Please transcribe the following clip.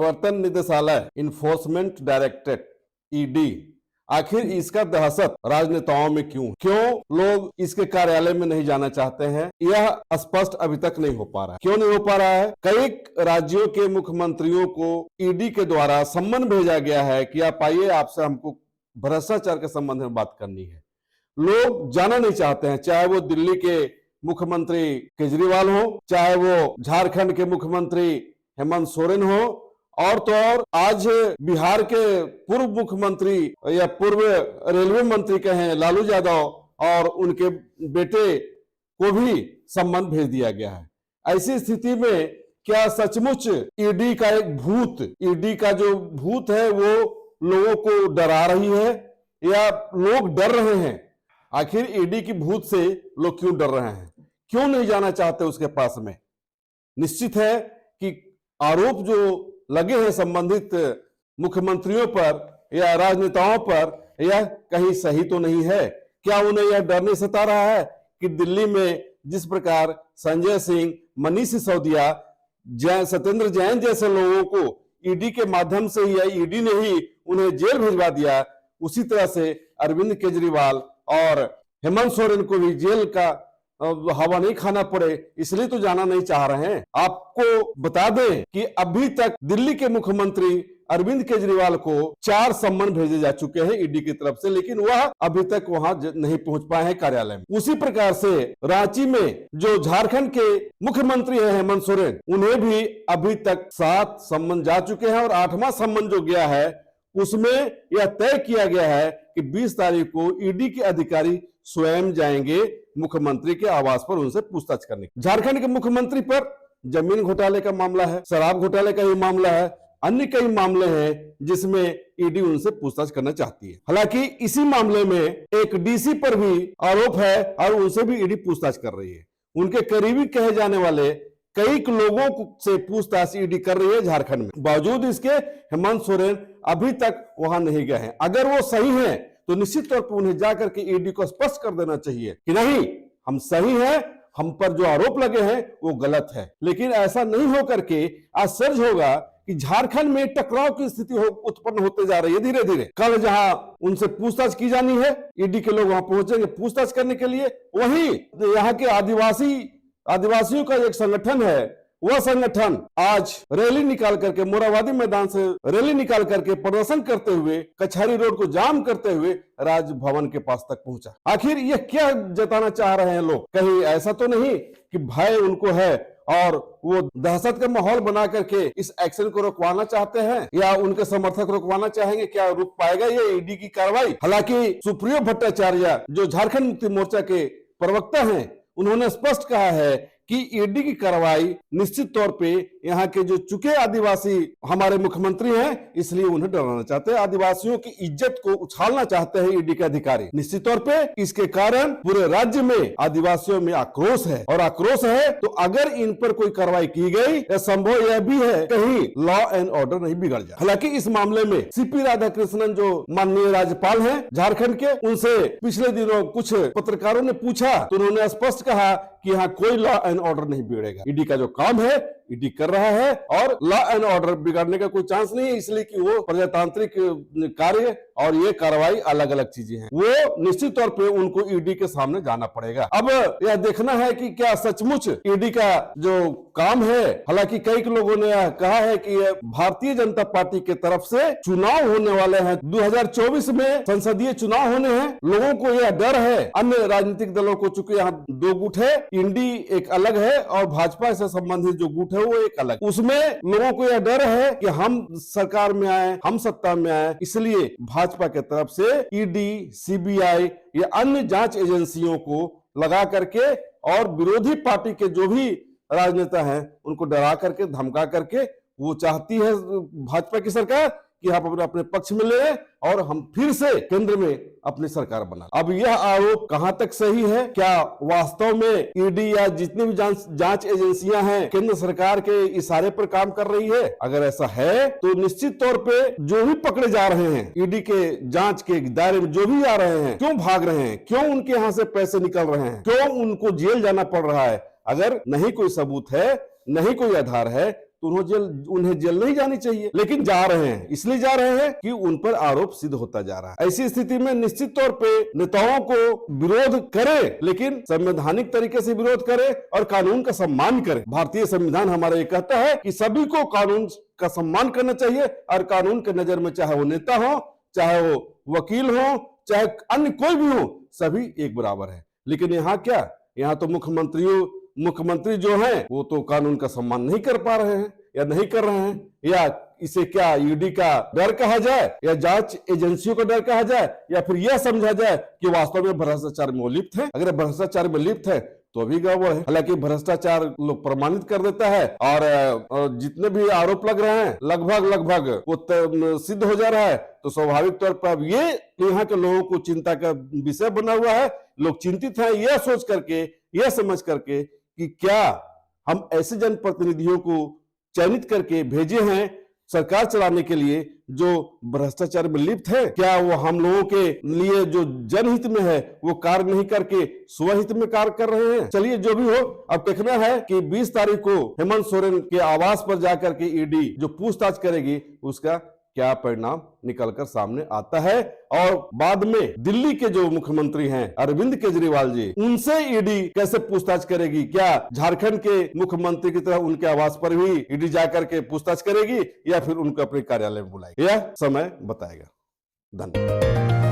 प्रवर्तन निदेशालय enforcement directorate ED, आखिर इसका दहशत राजनेताओं में क्यों लोग इसके कार्यालय में नहीं जाना चाहते हैं, यह स्पष्ट अभी तक नहीं हो पा रहा है। क्यों नहीं हो पा रहा है? कई राज्यों के मुख्यमंत्रियों को ईडी के द्वारा सम्मन भेजा गया है कि आप आइए, आपसे हमको भ्रष्टाचार के संबंध में बात करनी है। लोग जाना नहीं चाहते हैं, चाहे वो दिल्ली के मुख्यमंत्री केजरीवाल हो, चाहे वो झारखंड के मुख्यमंत्री हेमंत सोरेन हो, और तो और आज बिहार के पूर्व मुख्यमंत्री या पूर्व रेलवे मंत्री कहें लालू यादव और उनके बेटे को भी सम्मन भेज दिया गया है। ऐसी स्थिति में क्या सचमुच ईडी का एक भूत, ईडी का जो भूत है वो लोगों को डरा रही है या लोग डर रहे हैं? आखिर ईडी की भूत से लोग क्यों डर रहे हैं, क्यों नहीं जाना चाहते उसके पास में? निश्चित है कि आरोप जो लगे हैं संबंधित मुख्यमंत्रियों पर या राजनेताओं पर, यह कहीं सही तो नहीं है। क्या उन्हें यह डर नहीं सता रहा है कि दिल्ली में जिस प्रकार संजय सिंह, मनीष सिसोदिया, सत्येंद्र जैन जैसे लोगों को ईडी के माध्यम से या ईडी ने ही उन्हें जेल भिजवा दिया, उसी तरह से अरविंद केजरीवाल और हेमंत सोरेन को भी जेल का हवा नहीं खाना पड़े, इसलिए तो जाना नहीं चाह रहे हैं। आपको बता दें कि अभी तक दिल्ली के मुख्यमंत्री अरविंद केजरीवाल को 4 सम्मन भेजे जा चुके हैं ईडी की तरफ से, लेकिन वह अभी तक वहां नहीं पहुंच पाए हैं कार्यालय में। उसी प्रकार से रांची में जो झारखंड के मुख्यमंत्री हैं हेमंत सोरेन, उन्हें भी अभी तक 7 सम्मन जा चुके हैं और 8वां सम्मन जो गया है उसमें यह तय किया गया है कि 20 तारीख को ईडी के अधिकारी स्वयं जाएंगे मुख्यमंत्री के आवास पर उनसे पूछताछ करने। झारखंड के मुख्यमंत्री पर जमीन घोटाले का मामला है, शराब घोटाले का ही मामला है, अन्य कई मामले हैं जिसमें ईडी उनसे पूछताछ करना चाहती है। हालांकि इसी मामले में एक डीसी पर भी आरोप है और उनसे भी ईडी पूछताछ कर रही है। उनके करीबी कहे जाने वाले कई लोगों से पूछताछ ईडी कर रही है झारखंड में। बावजूद इसके हेमंत सोरेन अभी तक वहां नहीं गए हैं। अगर वो सही हैं तो निश्चित तौर पर उन्हें जाकर के ईडी को स्पष्ट कर देना चाहिए कि नहीं, हम सही हैं, हम पर जो आरोप लगे हैं वो गलत है। लेकिन ऐसा नहीं होकर के आश्चर्य होगा कि झारखंड में टकराव की स्थिति उत्पन्न होते जा रही है धीरे धीरे। कल जहां उनसे पूछताछ की जानी है, ईडी के लोग वहां पहुंचेंगे पूछताछ करने के लिए, वहीं यहाँ के आदिवासियों का एक संगठन है, वह संगठन आज रैली निकाल करके मोराबादी मैदान से रैली निकाल करके प्रदर्शन करते हुए कचहरी रोड को जाम करते हुए राजभवन के पास तक पहुंचा। आखिर यह क्या जताना चाह रहे हैं लोग? कहीं ऐसा तो नहीं कि भय उनको है और वो दहशत का माहौल बना करके इस एक्शन को रोकवाना चाहते हैं, या उनके समर्थक रोकवाना चाहेंगे? क्या रुक पाएगा ये ईडी की कार्रवाई? हालांकि सुप्रियो भट्टाचार्य जो झारखंड मुक्ति मोर्चा के प्रवक्ता हैं, उन्होंने स्पष्ट कहा है कि ईडी की कार्रवाई निश्चित तौर पे यहाँ के जो चुके आदिवासी हमारे मुख्यमंत्री हैं, इसलिए उन्हें डराना चाहते हैं, आदिवासियों की इज्जत को उछालना चाहते हैं ईडी के अधिकारी। निश्चित तौर पे इसके कारण पूरे राज्य में आदिवासियों में आक्रोश है, और आक्रोश है तो अगर इन पर कोई कार्रवाई की गई, या संभव यह भी है कहीं लॉ एंड ऑर्डर नहीं बिगड़ जाए। हालांकि इस मामले में सीपी राधाकृष्णन जो माननीय राज्यपाल हैं झारखंड के, उनसे पिछले दिनों कुछ पत्रकारों ने पूछा तो उन्होंने स्पष्ट कहा कि यहाँ कोई लॉ एंड ऑर्डर नहीं बिगड़ेगा। ईडी का जो काम है ईडी कर रहा है और लॉ एंड ऑर्डर बिगड़ने का कोई चांस नहीं है, इसलिए कि वो प्रजातांत्रिक कार्य और ये कार्रवाई अलग अलग चीजें हैं। वो निश्चित तौर पे उनको ईडी के सामने जाना पड़ेगा। अब यह देखना है कि क्या सचमुच ईडी का जो काम है, हालांकि कई लोगों ने कहा है कि ये भारतीय जनता पार्टी के तरफ से चुनाव होने वाले हैं, 2024 में संसदीय चुनाव होने हैं, लोगों को यह डर है। अन्य राजनीतिक दलों को चूंकि यहाँ 2 गुट है, इंडी एक अलग है और भाजपा से संबंधित जो गुट है वो एक अलग, उसमें लोगों को यह डर है कि हम सरकार में आए, हम सत्ता में आए, इसलिए भाजपा के तरफ से ईडी, सीबीआई या अन्य जांच एजेंसियों को लगा करके और विरोधी पार्टी के जो भी राजनेता हैं उनको डरा करके, धमका करके वो चाहती है भाजपा की सरकार कि आप अपने पक्ष में ले और हम फिर से केंद्र में अपनी सरकार बना। अब यह आरोप कहां तक सही है? क्या वास्तव में ईडी या जितनी भी जांच एजेंसियां हैं केंद्र सरकार के इशारे पर काम कर रही है? अगर ऐसा है तो निश्चित तौर पे जो भी पकड़े जा रहे हैं ईडी के जांच के दायरे में, जो भी आ रहे हैं, क्यों भाग रहे हैं, क्यों उनके यहां से पैसे निकल रहे हैं, क्यों उनको जेल जाना पड़ रहा है? अगर नहीं कोई सबूत है, नहीं कोई आधार है, तो उन्हें जेल नहीं जानी चाहिए, लेकिन जा रहे हैं। इसलिए जा रहे हैं कि उन पर आरोप सिद्ध होता जा रहा है। ऐसी स्थिति में निश्चित तौर पे नेताओं को विरोध करे, लेकिन संवैधानिक तरीके से विरोध करे और कानून का सम्मान करे। भारतीय संविधान हमारा ये कहता है कि सभी को कानून का सम्मान करना चाहिए और कानून के नजर में चाहे वो नेता हो, चाहे वो वकील हो, चाहे अन्य कोई भी हो, सभी एक बराबर है। लेकिन यहाँ क्या, यहाँ तो मुख्यमंत्री जो हैं वो तो कानून का सम्मान नहीं कर पा रहे हैं या नहीं कर रहे हैं, या इसे क्या ईडी का डर कहा जाए या जांच एजेंसियों का डर कहा जाए, या फिर यह समझा जाए कि वास्तव में भ्रष्टाचार में वो लिप्त है। अगर भ्रष्टाचार में लिप्त है तो भी गड़बड़ है। हालांकि भ्रष्टाचार लोग प्रमाणित कर देता है और जितने भी आरोप लग रहे हैं लगभग वो सिद्ध हो जा रहा है, तो स्वाभाविक तौर पर अब ये यहाँ के लोगों को चिंता का विषय बना हुआ है। लोग चिंतित हैं यह सोच करके, यह समझ करके कि क्या हम ऐसे जनप्रतिनिधियों को चयनित करके भेजे हैं सरकार चलाने के लिए जो भ्रष्टाचार में लिप्त है, क्या वो हम लोगों के लिए जो जनहित में है वो कार्य नहीं करके स्वहित में कार्य कर रहे हैं। चलिए जो भी हो, अब देखना है कि 20 तारीख को हेमंत सोरेन के आवास पर जाकर के ईडी जो पूछताछ करेगी उसका क्या परिणाम निकलकर सामने आता है, और बाद में दिल्ली के जो मुख्यमंत्री हैं अरविंद केजरीवाल जी, उनसे ईडी कैसे पूछताछ करेगी। क्या झारखंड के मुख्यमंत्री की तरह उनके आवास पर भी ईडी जाकर के पूछताछ करेगी या फिर उनको अपने कार्यालय में बुलाएगी, यह समय बताएगा। धन्यवाद।